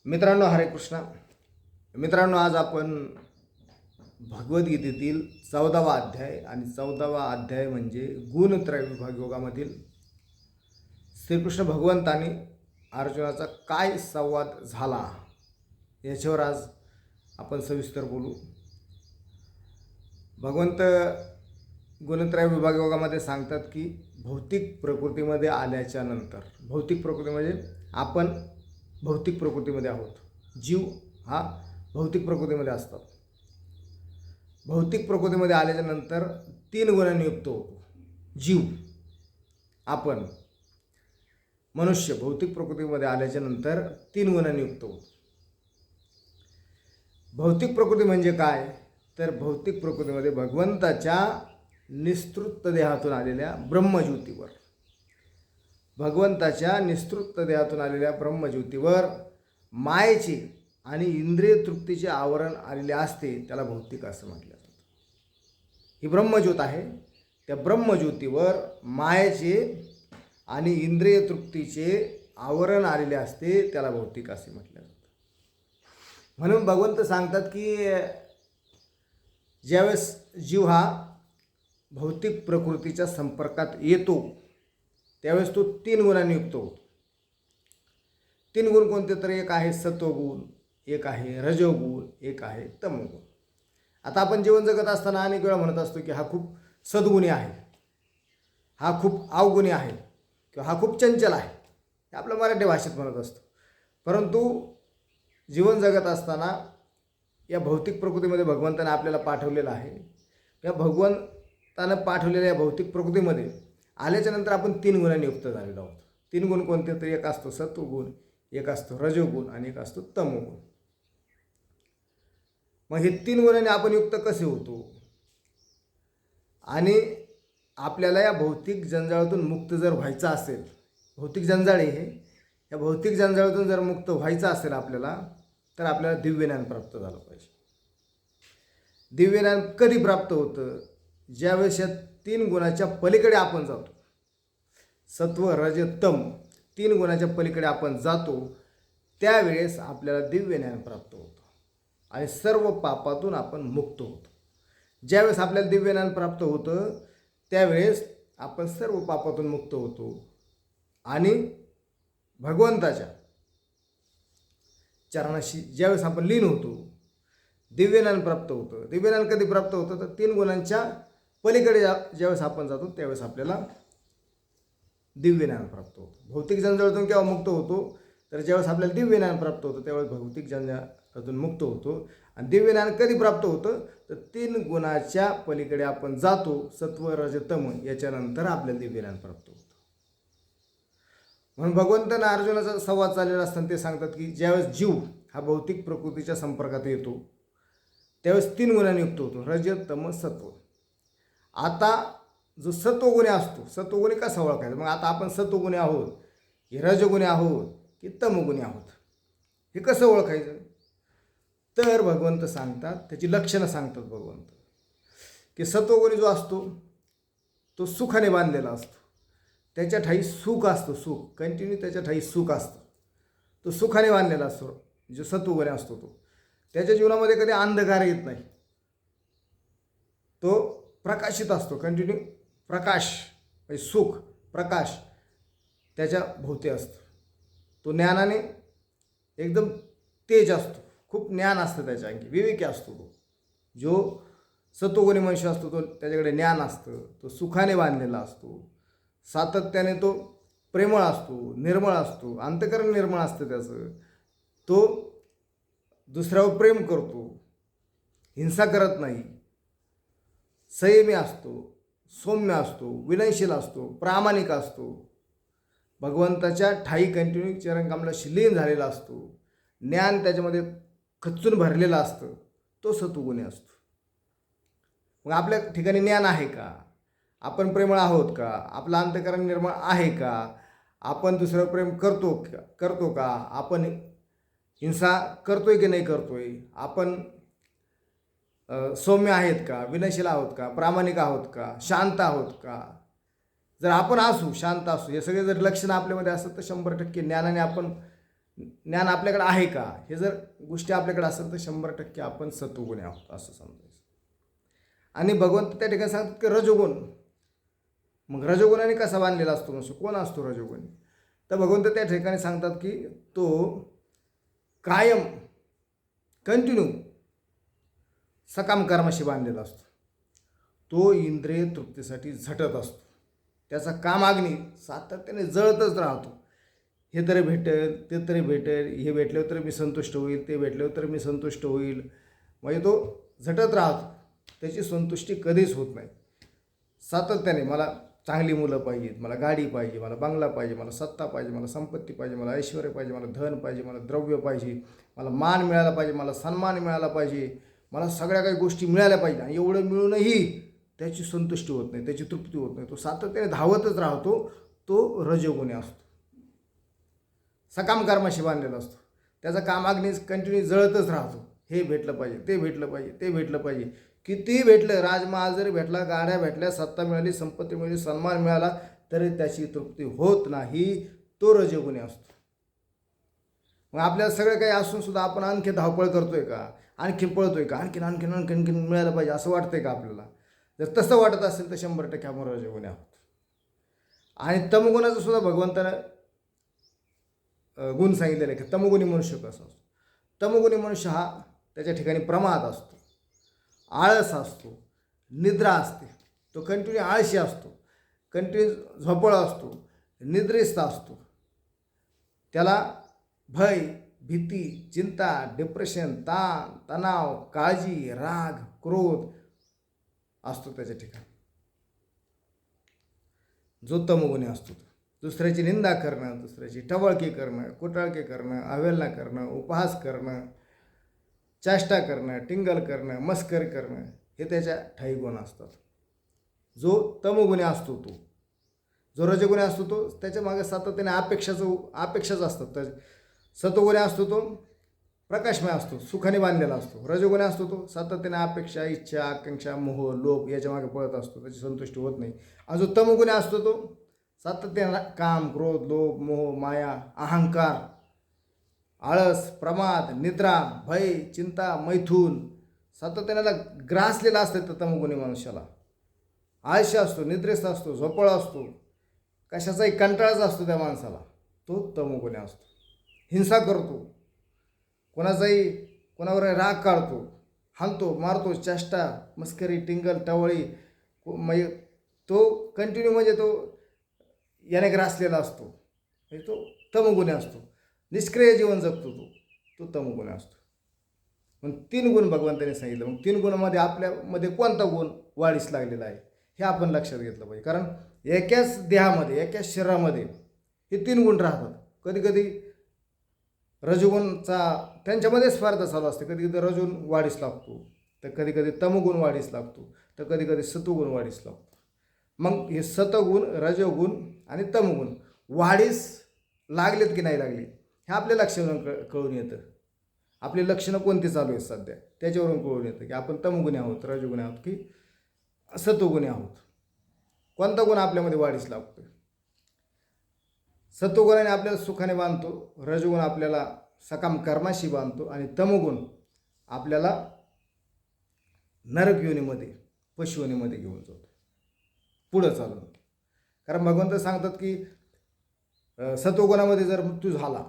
मित्रांनो, हरे कृष्णा. मित्रांनो, आज आपण भगवद्गीतेतील 14वा अध्याय आणि 14वा अध्याय म्हणजे गुणत्रय विभाग योगामधील श्रीकृष्ण भगवंतांनी अर्जुनाचा काय संवाद झाला याच्यावर आज आपण सविस्तर बोलू. भगवंत गुणत्रय विभाग योगामध्ये सांगतात की भौतिक प्रकृतीमध्ये आल्याच्या नंतर, भौतिक प्रकृती म्हणजे आपण भौतिक प्रकृतीमध्ये आहोत. जीव हा भौतिक प्रकृतीमध्ये असतात. भौतिक प्रकृतीमध्ये आल्याच्या नंतर 3 गुणांनी युक्त होतो जीव. आपण मनुष्य भौतिक प्रकृतीमध्ये आल्याच्या नंतर 3 गुणांनी युक्त होतो. भौतिक प्रकृती म्हणजे काय तर भौतिक प्रकृतीमध्ये भगवंताच्या निस्तृत देहातून आलेल्या ब्रह्मज्योतीवर, भगवंताच्या निस्तृत देहातून आलेल्या ब्रह्मज्योतीवर मायेचे आणि इंद्रिय तृप्तीचे आवरण आलेले असते, त्याला भौतिक असं म्हटलं जातं. ही ब्रह्मज्योत आहे. त्या ब्रह्मज्योतीवर मायेचे आणि इंद्रिय तृप्तीचे आवरण आलेले असते, त्याला भौतिक असे म्हटलं जातं. म्हणून भगवंत सांगतात की ज्यावेळेस जीव हा भौतिक प्रकृतीच्या संपर्कात येतो त्यावेळेस तो 3 गुणांनी युक्त होतो. 3 गुण कोणते तर एक आहे सत्वगुण, एक आहे रजोगुण, एक आहे तमोगुण. आता आपण जीवन जगत असताना अनेक वेळा म्हणत असतो की हा खूप सद्गुणी आहे, हा खूप अवगुणी आहे, किंवा हा खूप चंचल आहे, हे आपल्या मराठी भाषेत म्हणत असतो. परंतु जीवन जगत असताना या भौतिक प्रकृतीमध्ये भगवंताने आपल्याला पाठवलेलं आहे. या भगवंतानं पाठवलेल्या या भौतिक प्रकृतीमध्ये आल्याच्या नंतर आपण 3 गुणांनी युक्त झालेलो आहोत. 3 गुण कोणते तर एक असतो सत्वगुण, एक असतो रजोगुण आणि एक असतो तमोगुण. मग हे 3 गुणांनी आपण युक्त कसे होतो आणि आपल्याला या भौतिक जंजाळातून मुक्त जर व्हायचं असेल, भौतिक जंजाळ हे, या भौतिक जंजाळातून जर मुक्त व्हायचं असेल आपल्याला, तर आपल्याला दिव्यज्ञान प्राप्त झालं पाहिजे. दिव्यज्ञान कधी प्राप्त होतं? ज्यावेळेस या 3 गुणाच्या पलीकडे आपण जातो. सत्व रज तम 3 गुणाच्या पलीकडे आपण जातो, त्यावेळेस आपल्याला दिव्यज्ञान प्राप्त होतं आणि सर्व पापातून आपण मुक्त होतो. ज्यावेळेस आपल्याला दिव्यज्ञान प्राप्त होतं त्यावेळेस आपण सर्व पापातून मुक्त होतो आणि भगवंताच्या चरणाशी ज्यावेळेस आपण लीन होतो, दिव्यज्ञान प्राप्त होतं. दिव्यज्ञान कधी प्राप्त होतं तर 3 गुणांच्या पलीकडे ज्यावेळेस आपण जातो त्यावेळेस आपल्याला दिव्यज्ञान प्राप्त होतं. भौतिक जंजाळातून केव्हा मुक्त होतो तर ज्यावेळेस आपल्याला दिव्यज्ञान प्राप्त होतं त्यावेळेस भौतिक जंजाळातून मुक्त होतो. आणि दिव्यज्ञान कधी प्राप्त होतं तर 3 गुणाच्या पलीकडे आपण जातो, सत्व रज तम, याच्यानंतर आपल्याला दिव्यज्ञान प्राप्त होतं. म्हणून भगवंतांना अर्जुनाचा संवाद चाललेला असताना ते सांगतात की ज्यावेळेस जीव हा भौतिक प्रकृतीच्या संपर्कात येतो त्यावेळेस 3 गुणांनी युक्त होतो, रज तम सत्व. आता जो सत्वगुणी असतो, सत्वगुणी कसा ओळखायचा? मग आता आपण सत्वगुणी आहोत की रजगुणी आहोत की तमगुणी आहोत, हे कसं ओळखायचं? तर भगवंत सांगतात, त्याची लक्षणं सांगतात भगवंत की सत्वगुणी जो असतो तो सुखाने बांधलेला असतो, त्याच्या ठाई सुख असतं, सुख कंटिन्यू त्याच्या ठाई सुख असतं, तो सुखाने बांधलेला असतो. जो सत्वगुणी असतो तो त्याच्या जीवनामध्ये कधी अंधकार येत नाही, तो प्रकाशित असतो, कंटिन्यू प्रकाश म्हणजे सुख प्रकाश त्याच्या भोवती असतं. तो ज्ञानाने एकदम तेज असतो, खूप ज्ञान असतं त्याच्या आणखी, विवेकी असतो. तो जो सत्वगुणी मनुष्य असतो तो त्याच्याकडे ज्ञान असतं, तो सुखाने बांधलेला असतो, सातत्याने तो प्रेमळ असतो, निर्मळ असतो, अंतःकरण निर्मळ असतं त्याचं, तो दुसऱ्यावर प्रेम करतो, हिंसा करत नाही, संयमी असतो, सौम्य असतो, विनयशील असतो, प्रामाणिक असतो, भगवंताच्या ठाई कंटिन्यू चरणकमलाशी लीन झालेला असतो, ज्ञान त्याच्यामध्ये खच्चून भरलेलं असतं, तो सत्वगुणी असतो. मग आपल्या ठिकाणी ज्ञान आहे का? आपण प्रेमळ आहोत का? आपलं अंतःकरण निर्मळ आहे का? आपण दुसरं प्रेम करतो का? आपण हिंसा करतोय की नाही करतोय? आपण सौम्य आहेत का? विनयशील आहोत का? प्रामाणिक आहोत का? शांत आहोत का? जर आपण असू, शांत असू, हे सगळे जर लक्षणं आपल्यामध्ये असतात तर 100% ज्ञानाने आपण ज्ञान आपल्याकडे आहे का, हे जर गोष्टी आपल्याकडे असेल तर 100% आपण सत्वगुणी आहोत असं समजायचं. आणि भगवंत त्या ठिकाणी सांगतात की रजोगुण. मग रजोगुणाने कसा बांधलेला असतो मनुष्य, कोण असतो रजोगुणी? तर भगवंत त्या ठिकाणी सांगतात की तो कायम कंटिन्यू सकाम कर्माशी बांधलेला असतो. तो इंद्रिय तृप्तीसाठी झटत असतो. त्याचा कामाग्नी सातत्याने जळतच राहतो. हे तरी भेटेल, ते तरी भेटेल, हे भेटल्यावर तर मी संतुष्ट होईल, ते भेटल्यावर तर मी संतुष्ट होईल. म्हणजे तो झटत राहतो. त्याची संतुष्टी कधीच होत नाही. सातत्याने मला चांगली मुलं पाहिजेत, मला गाडी पाहिजे, मला बंगला पाहिजे, मला सत्ता पाहिजे, मला संपत्ती पाहिजे, मला ऐश्वर पाहिजे, मला धन पाहिजे, मला द्रव्य पाहिजे, मला मान मिळाला पाहिजे, मला सन्मान मिळाला पाहिजे, मला सगळ्या काही गोष्टी मिळाल्या पाहिजे. आणि एवढं मिळूनही त्याची संतुष्टी होत नाही, त्याची तृप्ती होत नाही. तो सातत्याने धावतच राहतो. तो रजोगुणी असतो. सकाम कर्माशी बांधलेला असतो. त्याचा कामाग्नी कंटिन्यू जळतच राहतो. हे भेटलं पाहिजे, ते भेटलं पाहिजे, ते भेटलं पाहिजे. कितीही भेटलं, राजमहाल जरी भेटला, गाड्या भेटल्या, सत्ता मिळाली, संपत्ती मिळाली, सन्मान मिळाला, तरी त्याची तृप्ती होत नाही. तो रजोगुणी असतो. मग आपल्याला सगळं काही असून सुद्धा आपण आणखी धावपळ करतोय का, आणखी पळतोय का, आणखीन आणखीन आणखीन आणखीन मिळालं पाहिजे असं वाटतंय का आपल्याला? जर तसं वाटत असेल तर 100% आपण रजोगुणी आहोत. आणि तमगुणाचं सुद्धा भगवंतानं गुण सांगितलेले की तमगुणी मनुष्य कसा असतो. तमगुणी मनुष्य हा त्याच्या ठिकाणी प्रमाद असतो, आळस असतो, निद्रा असते. तो कंटिन्यू आळशी असतो, कंटिन्यू झोपळ असतो, निद्रिस्त असतो. त्याला भय, भीती, चिंता, डिप्रेशन, ताण, तणाव, काळजी, राग, क्रोध असतो त्याच्या ठिकाणी. जो तमगुणी असतो तो दुसऱ्याची निंदा करणं, दुसऱ्याची टवळकी करणं, कुटाळकी करणं, अवहेलना करणं, उपहास करणं, चेष्टा करणं, टिंगल करणं, मस्करी करणं, हे त्याच्या ठायी गुण असतात. जो तमगुणी असतो तो, जो रजगुणी असतो तो त्याच्या मागे सातत्याने अपेक्षाच असतात. तर सत्वगुणी असतो तो प्रकाशमय असतो, सुखाने बांधलेला असतो. रजगुणी असतो तो सातत्याने अपेक्षा, इच्छा, आकांक्षा, मोह, लोभ याच्या मागे पळत असतो, त्याची संतुष्टी होत नाही. आणि जो तमगुणी असतो तो सातत्याने काम, क्रोध, लोभ, मोह, माया, अहंकार, आळस, प्रमाद, निद्रा, भय, चिंता, मैथून सातत्याने ग्रासलेला असतं त्या तमगुणी मनुष्याला. आळशी असतो, निद्रेस्त असतो, झोपळ असतो, कशाचाही कंटाळाच असतो त्या माणसाला. तो तमगुणी असतो. हिंसा करतो, कोणावर राग काढतो, हाणतो, मारतो, चेष्टा, मस्करी, टिंगल, टवळी, म्हणजे तो कंटिन्यू म्हणजे तो याने ग्रासलेला असतो. म्हणजे तो तमगुणी असतो. निष्क्रिय जीवन जगतो तो तमगुणी असतो. मग 3 गुण भगवंताने सांगितलं. मग 3 गुणामध्ये आपल्यामध्ये कोणता गुण वाढीस लागलेला आहे हे आपण लक्षात घेतलं पाहिजे. कारण एकाच देहामध्ये, एकाच शरीरामध्ये हे 3 गुण राहतात. कधी कधी रजोगुणचा त्यांच्यामध्ये स्पर्धा चालू असते. कधी कधी रजोगुण वाढीस लागतो, तर कधी कधी तमगुण वाढीस लागतो, तर कधी कधी सत्वगुण वाढीस लागतो. मग हे सतगुण, रजोगुण आणि तमगुण वाढीस लागलेत की नाही लागले हे आपल्या लक्षावरून कळून येतं. आपली लक्षणं कोणती चालू आहेत सध्या त्याच्यावरून कळून येतं की आपण तमगुणी आहोत, रजोगुणी आहोत की सत्वगुणी आहोत. कोणता गुण आपल्यामध्ये वाढीस लागतो? सत्वगुणाने आपल्याला सुखाने बांधतो, रजोगुण आपल्याला सकाम कर्माशी बांधतो आणि तमगुण आपल्याला नरक योनीमध्ये, पशुयोनीमध्ये घेऊन जातो पुढं चालून. कारण भगवंत सांगतात की सत्वगुणामध्ये जर मृत्यू झाला,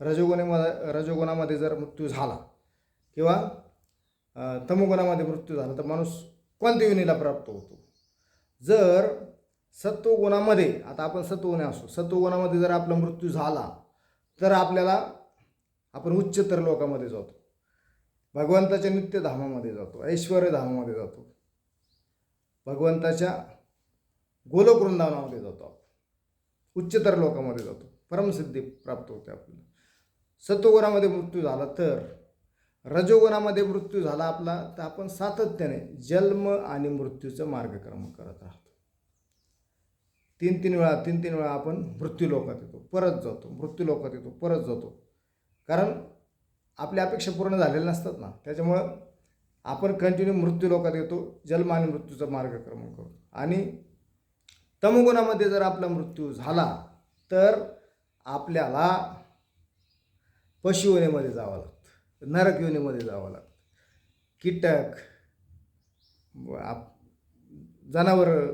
रजोगुणामध्ये जर मृत्यू झाला किंवा तमोगुणामध्ये मृत्यू झाला तर माणूस कोणत्या योनीला प्राप्त होतो? जर सत्वगुणामध्ये, आता आपण सत्वगुणी असतो, सत्वगुणामध्ये जर आपला मृत्यू झाला तर आपण उच्चतर लोकामध्ये जातो, भगवंताच्या नित्यधामामध्ये जातो, ऐश्वर्यधामामध्ये जातो, भगवंताच्या गोलोक वृंदावनामध्ये जातो, उच्चतर लोकामध्ये जातो, परमसिद्धी प्राप्त होते आपल्याला. सत्वगुणामध्ये मृत्यू झाला तर, रजोगुणामध्ये मृत्यू झाला आपला तर आपण सातत्याने जन्म आणि मृत्यूचं मार्गक्रमण करत राहतो. 3 वेळा आपण मृत्यू लोकात येतो, परत जातो, मृत्यू लोकात येतो, परत जातो. कारण आपल्या अपेक्षा पूर्ण झालेल्या नसतात ना, त्याच्यामुळं आपण कंटिन्यू मृत्यू लोकात येतो, जन्म आणि मृत्यूचं मार्गक्रमण करतो. आणि तमगुणामध्ये जर आपला मृत्यू झाला तर आपल्याला पशुयोनीमध्ये जावं लागतं, नरक योनीमध्ये जावं लागतं, कीटक, जनावरं,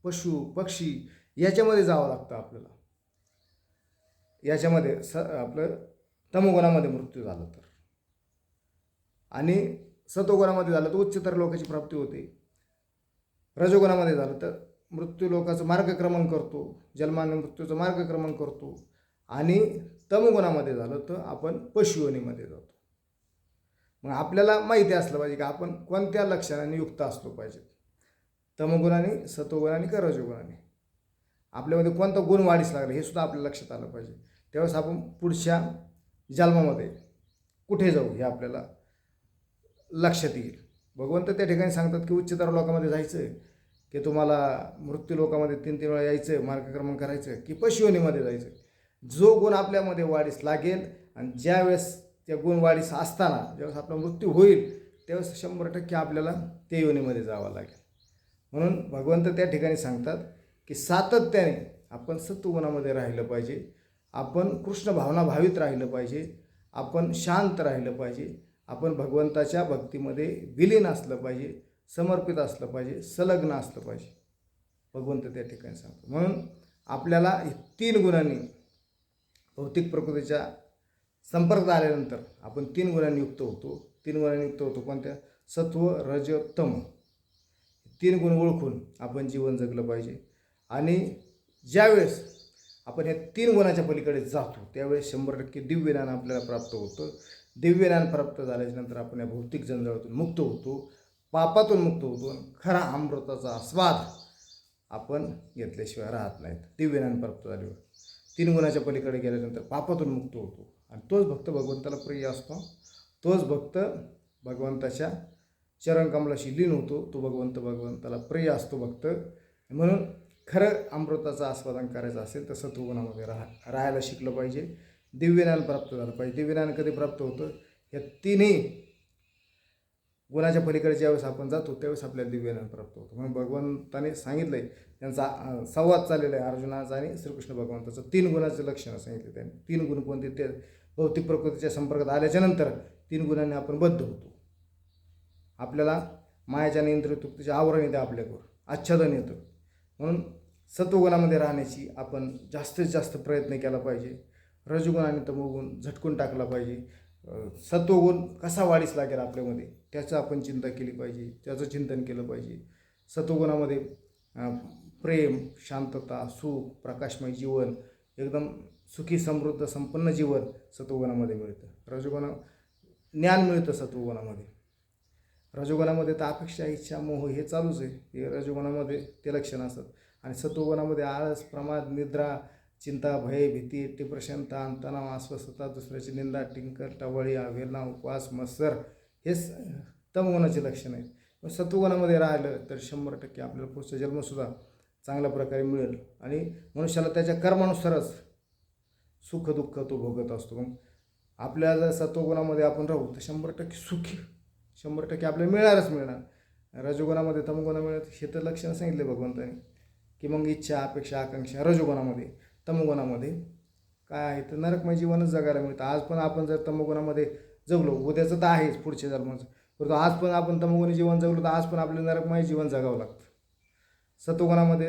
पशु पक्षी याच्यामध्ये जावं लागतं आपल्याला. याच्यामध्ये आपलं तमोगुणामध्ये मृत्यू झाला तर, आणि सतोगुणामध्ये झालं तर उच्चतर लोकांची प्राप्ती होते. रजोगुणामध्ये झालं तर मृत्यू लोकांचं मार्गक्रमण करतो, जन्माने मृत्यूचं मार्गक्रमण करतो. आणि तमोगुणामध्ये झालं तर आपण पशुयोनीमध्ये जातो. मग आपल्याला माहिती असलं पाहिजे की आपण कोणत्या लक्षणाने युक्त असलो पाहिजे, तमोगुणाने, सतोगुणाने का रजोगुणाने, आपल्यामध्ये कोणता गुण वाढीस लागला हे सुद्धा आपल्या लक्षात आलं पाहिजे. त्यावेळेस आपण पुढच्या जन्मामध्ये कुठे जाऊ हे आपल्याला लक्षात येईल. भगवंत त्या ठिकाणी सांगतात की उच्चतर लोकांमध्ये जायचं आहे, की तुम्हाला मृत्यू लोकामध्ये 3-3 वेळा यायचं आहे, मार्गक्रमण करायचं, की पशुयोनीमध्ये जायचं. जो गुण आपल्यामध्ये वाढीस लागेल आणि ज्यावेळेस त्या गुण वाढीस असताना ज्यावेळेस आपला मृत्यू होईल त्यावेळेस 100% आपल्याला त्या योनीमध्ये जावं लागेल. म्हणून भगवंत त्या ठिकाणी सांगतात की सातत्याने आपण सत्वगुणामध्ये राहिलं पाहिजे, आपण कृष्ण भावना भावित राहिलं पाहिजे, आपण शांत राहिलं पाहिजे, आपण भगवंताच्या भक्तीमध्ये विलीन असलं पाहिजे, समर्पित असलं पाहिजे, संलग्न असलं पाहिजे. भगवंत त्या ठिकाणी सांगतो. म्हणून आपल्याला 3 गुणांनी भौतिक प्रकृतीच्या संपर्कात आल्यानंतर आपण 3 गुणांनी युक्त होतो. 3 गुणांनी युक्त होतो कोणत्या? सत्व, रज, तम. 3 गुण ओळखून आपण जीवन जगलं पाहिजे. आणि ज्यावेळेस आपण या 3 गुणाच्या पलीकडे जातो त्यावेळेस 100% दिव्य ज्ञान आपल्याला प्राप्त होतं. दिव्य ज्ञान प्राप्त झाल्याच्यानंतर आपण या भौतिक जंजाळातून मुक्त होतो, पापातून मुक्त होतो, आणि खरा अमृताचा आस्वाद आपण घेतल्याशिवाय राहत नाहीत. दिव्य ज्ञान प्राप्त झाल्यावर 3 गुणाच्या पलीकडे गेल्यानंतर पापातून मुक्त होतो, आणि तोच भक्त भगवंताला प्रिय असतो. तोच भक्त भगवंताच्या चरणकमलाशी लीन होतो. तो भगवंताला प्रिय असतो भक्त. म्हणून खरं अमृताचं आस्वादन करायचं असेल तर सत्वगुणामध्ये राहायला शिकलं पाहिजे. दिव्य ज्ञान प्राप्त झालं पाहिजे. दिव्य ज्ञान कधी प्राप्त होतं? या 3ही गुणाच्या पलीकडे ज्यावेळेस आपण जातो त्यावेळेस आपल्याला दिव्य ज्ञान प्राप्त होतं. म्हणून भगवंताने सांगितलं आहे, त्यांचा संवाद चाललेला आहे अर्जुनाचा आणि श्रीकृष्ण भगवंताचं. 3 गुणाचं लक्षणं सांगितले त्यांनी. 3 गुण कोणते? ते भौतिक प्रकृतीच्या संपर्कात आल्याच्यानंतर 3 गुणांनी आपण बद्ध होतो. आपल्याला मायाच्या नियंत्रितुक्तीचे आवरण येते, आपल्यावर आच्छादन येतं. म्हणून सत्वगुणामध्ये राहण्याची आपण जास्तीत जास्त प्रयत्न केला पाहिजे. रजोगुण आणि तमोगुण झटकून टाकला पाहिजे. सत्वगुण कसा वाढीस लागेल आपल्यामध्ये त्याचं आपण चिंता केली पाहिजे, त्याचं चिंतन केलं पाहिजे. सत्वगुणामध्ये प्रेम, शांतता, सुख, प्रकाशमय जीवन, एकदम सुखी, समृद्ध, संपन्न जीवन सत्वगुणामध्ये मिळतं. रजोगुण ज्ञान मिळतं सत्वगुणामध्ये. रजोगुणामध्ये तर अपेक्षा, इच्छा, मोह हे चालूच आहे. हे रजोगुणामध्ये ते लक्षणं असतात. आणि सत्वगुणामध्ये आळस, प्रमाद, निद्रा, चिंता, भय, भीती, डिप्रेशन, ताण, तणाव, अस्वस्थता, दुसऱ्याची निंदा, टिंकर, टवाळी, अवहेलना, उपवास, मत्सर हे तमगुणाचे लक्षण आहेत. सत्वगुणामध्ये राहिलं तर 100% आपल्याला पुढचा जन्मसुद्धा चांगल्या प्रकारे मिळेल. आणि मनुष्याला त्याच्या कर्मानुसारच सुख दुःख तो भोगत असतो. मग आपल्याला जर सत्वगुणामध्ये आपण राहू तर 100% सुखी, 100% आपल्याला मिळणारच मिळणार. रजोगुणामध्ये तमगुणा मिळत हे तर लक्षणं सांगितले भगवंताने, की मग इच्छा, अपेक्षा, आकांक्षा रजोगुणामध्ये. तमगुणामध्ये काय आहे तर नरकमय जीवनच जगायला मिळतं. आज पण आपण जर तमगुणामध्ये जगलो, उद्याचं तर आहेच पुढच्या जन्माचं, परंतु आज पण आपण तमगुणी जीवन जगलो तर आज पण आपल्याला नरकमय जीवन जगावं लागतं. सत्वगुणामध्ये,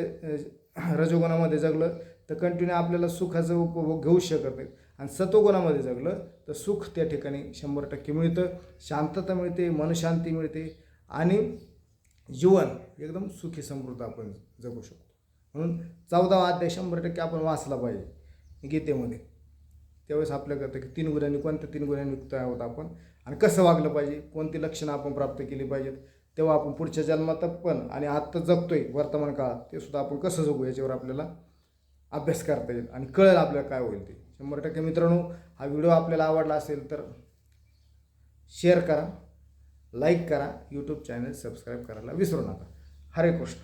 रजोगुणामध्ये जगलं तर कंटिन्यू आपल्याला सुखाचा उपभोग घेऊ शकत नाही. आणि सत्वगुणामध्ये जगलं तर सुख त्या ठिकाणी 100% मिळतं, शांतता मिळते, मनशांती मिळते, आणि जीवन एकदम सुखी समृद्ध आपण जगू शकतो. म्हणून 14वा अध्याय 100% आपण वाचला पाहिजे गीतेमध्ये. त्यावेळेस आपल्याला कळतं की 3 गुणांनी, कोणत्या 3 गुणांनी युक्त आहोत आपण, आणि कसं वागलं पाहिजे, कोणती लक्षणं आपण प्राप्त केली पाहिजेत. तेव्हा आपण पुढच्या जन्मात पण आणि आत्ता जगतोय वर्तमान काळात ते सुद्धा आपण कसं जगू याच्यावर आपल्याला अभ्यास करता येईल आणि कळेल आपल्याला काय होईल ते. 100% मित्रांनो, हा व्हिडिओ आपल्याला आवडला असेल तर शेअर करा, लाईक करा, यूट्यूब चॅनल सबस्क्राईब करायला विसरू नका. हरे कृष्ण.